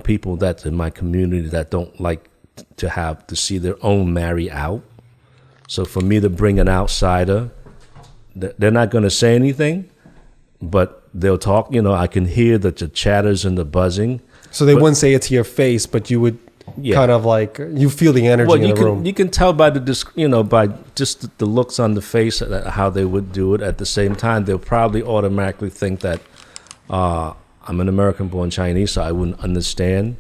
people that in my community that don't like to see their own marry out. So for me to bring an outsider, they're not going to say anything, but they'll talk. I can hear the chatters and the buzzing. So they wouldn't say it to your face, but you would kind of like, you feel the energy in the room. You can tell by by just the looks on the face how they would do it. At the same time, they'll probably automatically think that I'm an American-born Chinese, so I wouldn't understand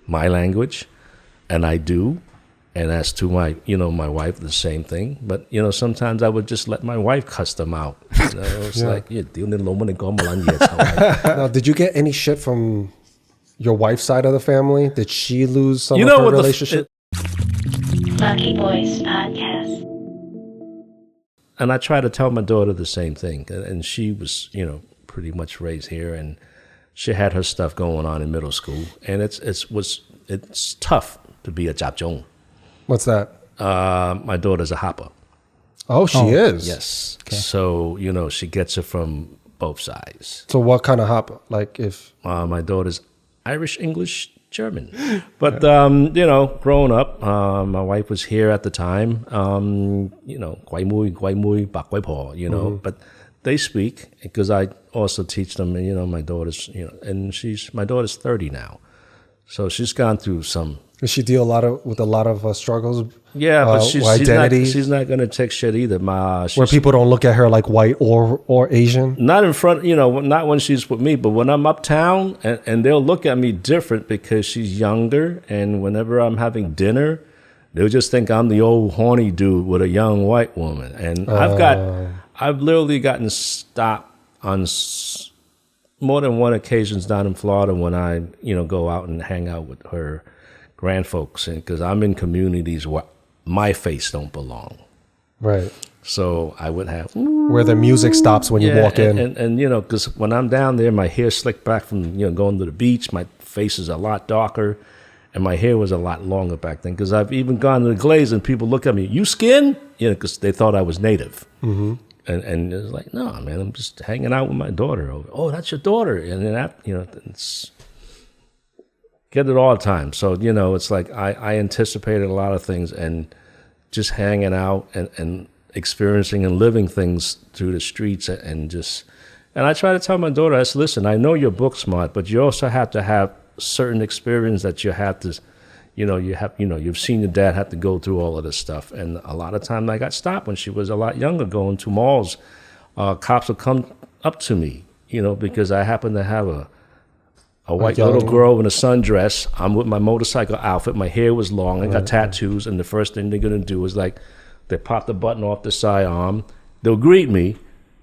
my language, and I do. And as to my wife, the same thing. But, sometimes I would just let my wife cuss them out. It's like, Now, did you get any shit from your wife's side of the family? Did she lose some of her relationship? Lucky Boys Podcast. And I try to tell my daughter the same thing. And she was, pretty much raised here. And she had her stuff going on in middle school. And it's tough to be a Japjong. What's that? My daughter's a HAPA. Oh, she is? Yes. Okay. So, she gets it from both sides. So what kind of HAPA? Like if... my daughter's Irish, English, German. But, growing up, my wife was here at the time. Guai mui, bak guai po, but they speak because I also teach them, my daughter's, and my daughter's 30 now. So she's gone through some... Does she deal with a lot of struggles? Yeah, but she's not going to take shit either. Where people don't look at her like white or Asian? Not in front, not when she's with me, but when I'm uptown and they'll look at me different because she's younger. And whenever I'm having dinner, they'll just think I'm the old horny dude with a young white woman. And I've literally gotten stopped on more than one occasions down in Florida when I, go out and hang out with her grandfolks, and because I'm in communities where my face don't belong. Right. So I would have... Where the music stops when you walk in. And because when I'm down there, my hair's slicked back from, going to the beach. My face is a lot darker, and my hair was a lot longer back then. Because I've even gone to the Glaze, and people look at me, you skin? Because they thought I was native. Mm-hmm. And it's like, no, man, I'm just hanging out with my daughter. Oh, that's your daughter. And then that, it's... Get it all the time. So, it's like I anticipated a lot of things, and just hanging out and experiencing and living things through the streets and I try to tell my daughter, I said, listen, I know you're book smart, but you also have to have certain experience that you have to, you've seen your dad have to go through all of this stuff. And a lot of times I got stopped when she was a lot younger going to malls. Cops would come up to me, because I happen to have a white little girl in a sundress. I'm with my motorcycle outfit. My hair was long. I got tattoos. And the first thing they're going to do is they pop the button off the sidearm. They'll greet me.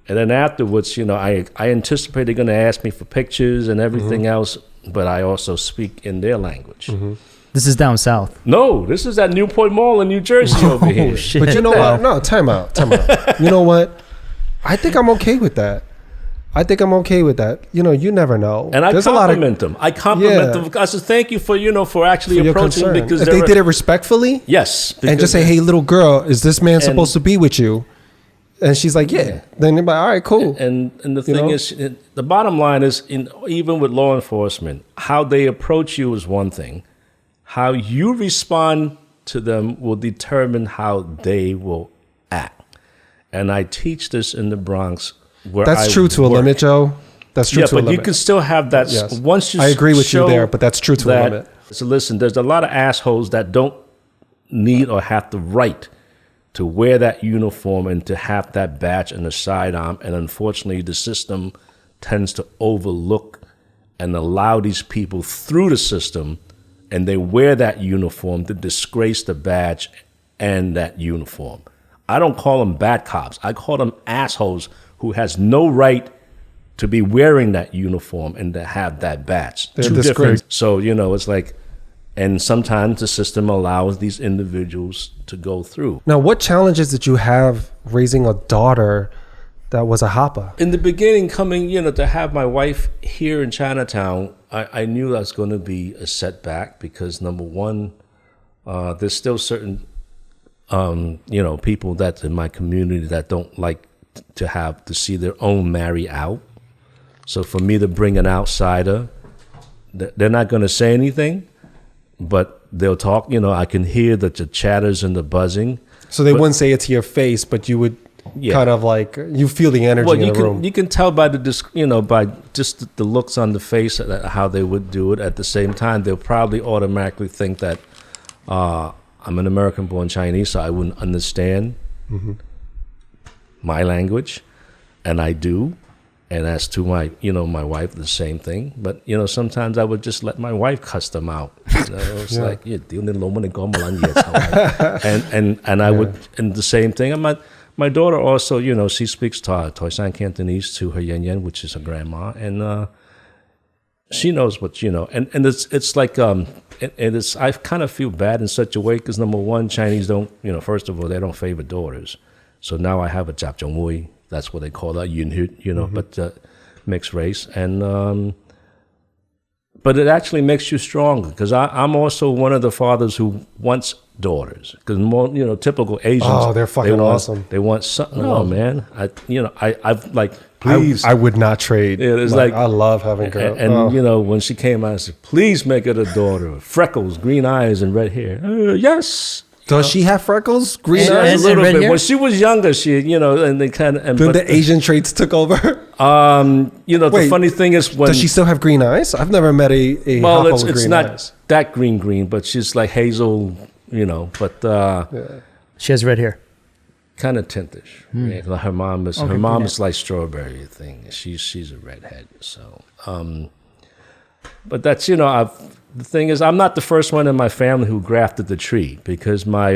And then afterwards, I anticipate they're going to ask me for pictures and everything else. But I also speak in their language. Mm-hmm. This is down south. No, this is at Newport Mall in New Jersey over here. Shit. But you know what? No, time out. You know what? I think I'm okay with that. You never know. And I compliment them. I said, thank you for actually approaching, because if they did it respectfully, yes, and just say, hey, little girl, is this man supposed to be with you? And she's like, yeah. Then you're like, all right, cool. And the thing is, the bottom line is, even with law enforcement, how they approach you is one thing. How you respond to them will determine how they will act. And I teach this in the Bronx. That's true to a limit, Joe. That's true to a limit. Yeah, but you can still have that. Yes. Once you I agree with you there, but that's true to a limit. So listen, there's a lot of assholes that don't need or have the right to wear that uniform and to have that badge and the sidearm. And unfortunately, the system tends to overlook and allow these people through the system, and they wear that uniform to disgrace the badge and that uniform. I don't call them bad cops. I call them assholes who has no right to be wearing that uniform and to have that badge. They're different. So, it's like, and sometimes the system allows these individuals to go through. Now, what challenges did you have raising a daughter that was a HAPA? In the beginning, coming, to have my wife here in Chinatown, I knew that was going to be a setback because, number one, there's still certain, people that in my community that don't like to see their own marry out. So for me to bring an outsider, they're not going to say anything, but they'll talk. I can hear the chatters and the buzzing. So they wouldn't say it to your face, but you would kind of like, you feel the energy in the room. You can tell by by just the looks on the face how they would do it. At the same time, they'll probably automatically think that I'm an American-born Chinese, so I wouldn't understand my language, and I do. And as to my wife, the same thing. But, sometimes I would just let my wife cuss them out. It's like, and I would, and the same thing. And my daughter also, she speaks Toisan Cantonese to her Yan, which is her grandma. And she knows what, and it's like, I kind of feel bad in such a way because, number one, Chinese don't, first of all, they don't favor daughters. So now I have a Jap Zhong Mui. That's what they call that, Yunhut, but mixed race. And but it actually makes you stronger because I'm also one of the fathers who wants daughters because more, typical Asians. Oh, they're fucking awesome. They want something. No, man. I've like, please. I would not trade. Yeah, it's like I love having girls. And when she came out, I said, please make it a daughter. Freckles, green eyes, and red hair. Yes. Does she have freckles? Green eyes? eyes? A little bit. When she was younger, she, and they kind of... Then the Asian traits took over? The funny thing is when... Does she still have green eyes? I've never met a HAPA with green not eyes. That green, but she's like hazel, but... She has red hair. Kind of tintish. Yeah, like her mom is like strawberry thing. She's a redhead, so... but that's, the thing is, I'm not the first one in my family who grafted the tree because my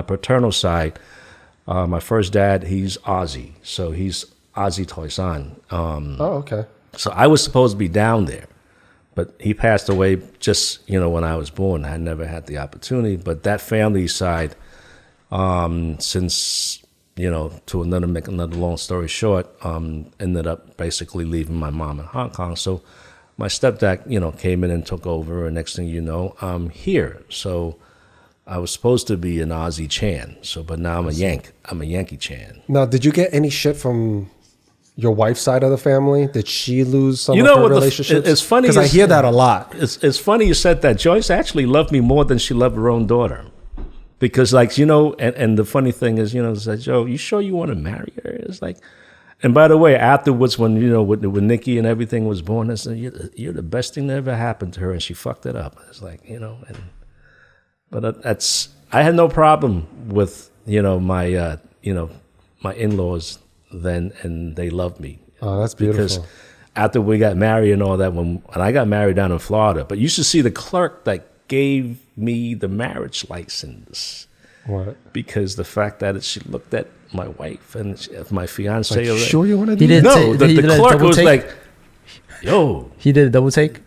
paternal side, my first dad, he's Aussie. So he's Aussie Toisan. Okay. So I was supposed to be down there, but he passed away just, when I was born. I never had the opportunity. But that family side, since, to make another long story short, ended up basically leaving my mom in Hong Kong. So my stepdad, came in and took over, and next thing you know, I'm here. So I was supposed to be an Aussie Chan, but now I'm a Yankee Chan. Now, did you get any shit from your wife's side of the family? Did she lose some of her relationships? It's funny because I hear that a lot. It's funny you said that. Joyce actually loved me more than she loved her own daughter. Because, and the funny thing is, it's like, Joe, you sure you want to marry her? It's like... And by the way, afterwards, when when Nikki and everything was born, I said, "You're the best thing that ever happened to her," and she fucked it up. It's like but that's I had no problem with my my in-laws then, and they loved me. Oh, that's beautiful. Because after we got married and all that, and I got married down in Florida, but you should see the clerk that gave me the marriage license. What? Because the fact that she looked at my wife and my fiance. Like, sure you want to do that? No, the clerk was like, yo. He did a double take?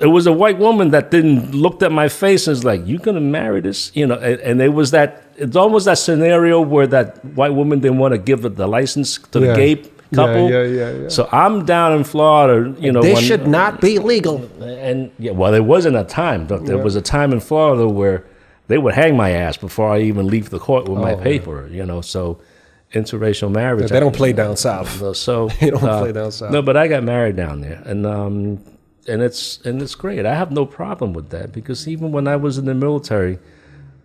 It was a white woman that didn't looked at my face and was like, you going to marry this? And it was it's almost that scenario where that white woman didn't want to give the license to the gay couple. Yeah. So I'm down in Florida, This should not be legal. And there wasn't a time. There was a time in Florida where they would hang my ass before I even leave the court with my paper, So interracial marriage. They don't play down south. So they don't play down south. No, but I got married down there, and it's great. I have no problem with that because even when I was in the military,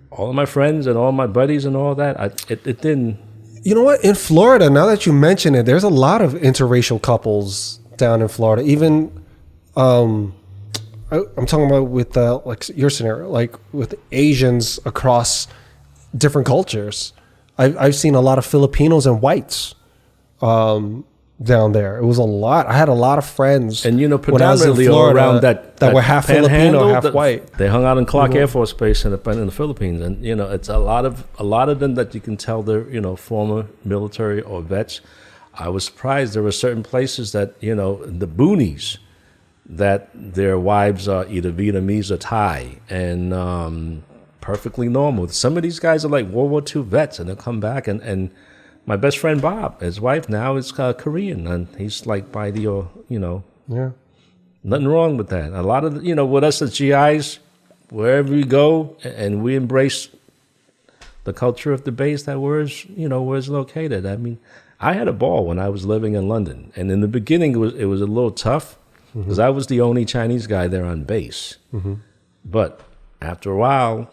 all of my friends and all my buddies and all that, it didn't. You know what? In Florida, now that you mention it, there's a lot of interracial couples down in Florida. Even. I'm talking about with like your scenario, like with Asians across different cultures. I've seen a lot of Filipinos and whites down there. It was a lot. I had a lot of friends, and when predominantly I was in Florida, around that were half Filipino, half white. They hung out in Clark Air Force Base in the Philippines, and it's a lot of them that you can tell they're former military or vets. I was surprised there were certain places that the boonies, that their wives are either Vietnamese or Thai, and perfectly normal. Some of these guys are like World War II vets, and they'll come back. And my best friend Bob, his wife now is Korean, and he's like by the, nothing wrong with that. A lot of, with us as GIs, wherever we go, and we embrace the culture of the base that where it's located. I mean, I had a ball when I was living in London, and in the beginning it was a little tough because I was the only Chinese guy there on base. But after a while,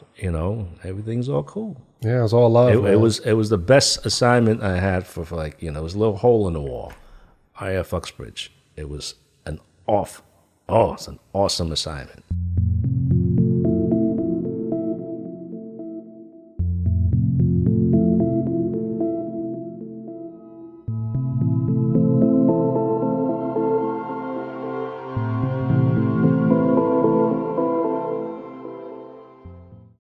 everything's all cool. Yeah, it was all love. It was the best assignment I had for like, it was a little hole in the wall. IF Uxbridge. It was it's an awesome assignment.